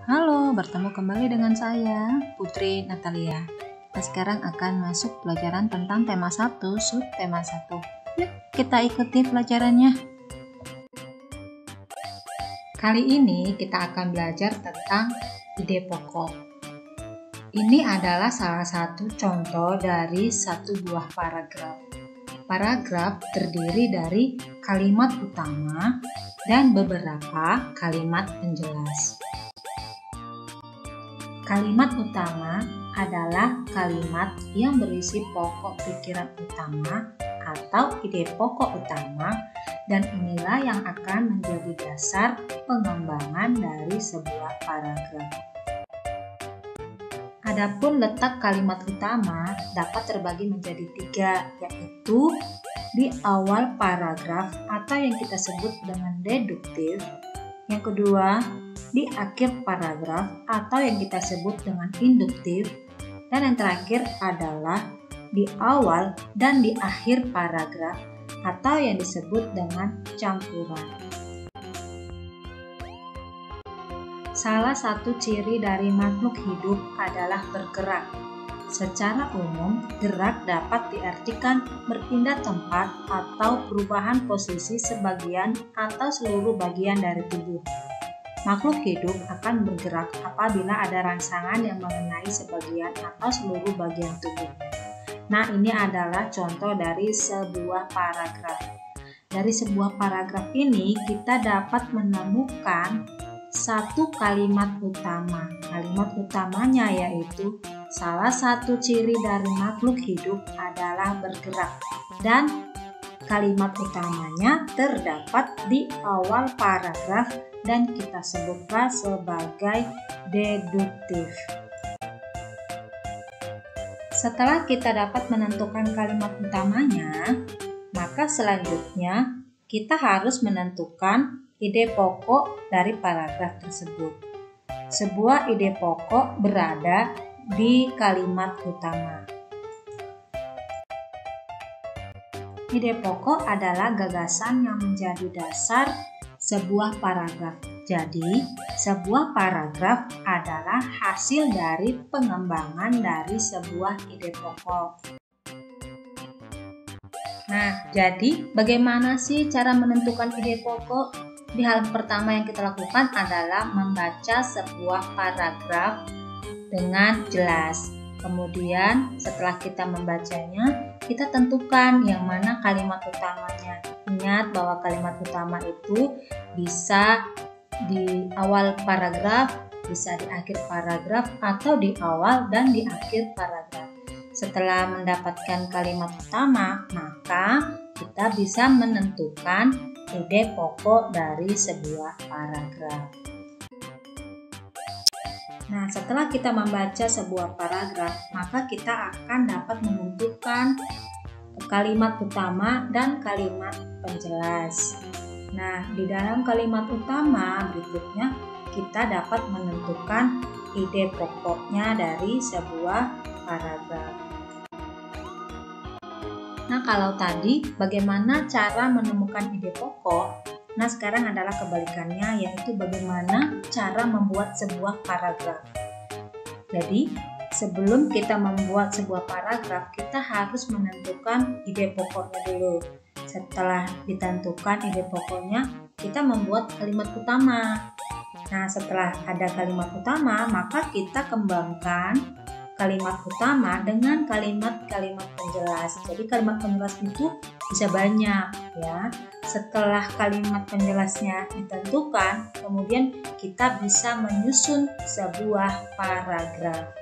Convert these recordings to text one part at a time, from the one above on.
Halo, bertemu kembali dengan saya, Putri Natalia. Kita sekarang akan masuk pelajaran tentang tema 1, subtema 1. Yuk, kita ikuti pelajarannya. Kali ini kita akan belajar tentang ide pokok. Ini adalah salah satu contoh dari satu buah paragraf. Paragraf terdiri dari kalimat utama dan beberapa kalimat penjelas. Kalimat utama adalah kalimat yang berisi pokok pikiran utama atau ide pokok utama, dan inilah yang akan menjadi dasar pengembangan dari sebuah paragraf. Adapun letak kalimat utama dapat terbagi menjadi 3, yaitu di awal paragraf atau yang kita sebut dengan deduktif. Yang kedua, di akhir paragraf atau yang kita sebut dengan induktif, dan yang terakhir adalah di awal dan di akhir paragraf atau yang disebut dengan campuran. Salah satu ciri dari makhluk hidup adalah bergerak. Secara umum, gerak dapat diartikan berpindah tempat atau perubahan posisi sebagian atau seluruh bagian dari tubuh. Makhluk hidup akan bergerak apabila ada rangsangan yang mengenai sebagian atau seluruh bagian tubuhnya. Nah, ini adalah contoh dari sebuah paragraf. Dari sebuah paragraf ini kita dapat menemukan satu kalimat utama. Kalimat utamanya yaitu salah satu ciri dari makhluk hidup adalah bergerak, dan kalimat utamanya terdapat di awal paragraf dan kita sebutlah sebagai deduktif. Setelah kita dapat menentukan kalimat utamanya, maka selanjutnya kita harus menentukan ide pokok dari paragraf tersebut. Sebuah ide pokok berada di kalimat utama. Ide pokok adalah gagasan yang menjadi dasar sebuah paragraf. Jadi, sebuah paragraf adalah hasil dari pengembangan dari sebuah ide pokok. Nah, jadi bagaimana sih cara menentukan ide pokok? Di hal pertama yang kita lakukan adalah membaca sebuah paragraf dengan jelas. Kemudian setelah kita membacanya, kita tentukan yang mana kalimat utamanya. Ingat bahwa kalimat utama itu bisa di awal paragraf, bisa di akhir paragraf, atau di awal dan di akhir paragraf. Setelah mendapatkan kalimat utama, maka kita bisa menentukan ide pokok dari sebuah paragraf. Nah, setelah kita membaca sebuah paragraf, maka kita akan dapat menentukan kalimat utama dan kalimat penjelas. Nah, di dalam kalimat utama berikutnya kita dapat menentukan ide pokoknya dari sebuah paragraf. Nah, kalau tadi bagaimana cara menemukan ide pokok? Nah, sekarang adalah kebalikannya, yaitu bagaimana cara membuat sebuah paragraf. Jadi, sebelum kita membuat sebuah paragraf, kita harus menentukan ide pokoknya dulu. Setelah ditentukan ide pokoknya, kita membuat kalimat utama. Nah, setelah ada kalimat utama, maka kita kembangkan kalimat utama dengan kalimat-kalimat penjelas. Jadi kalimat penjelas itu bisa banyak ya. Setelah kalimat penjelasnya ditentukan, kemudian kita bisa menyusun sebuah paragraf.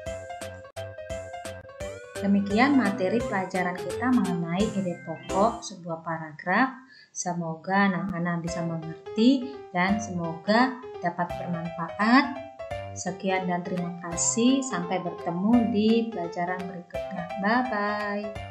Demikian materi pelajaran kita mengenai ide pokok sebuah paragraf. Semoga anak-anak bisa mengerti dan semoga dapat bermanfaat. Sekian dan terima kasih. Sampai bertemu di pelajaran berikutnya. Bye-bye.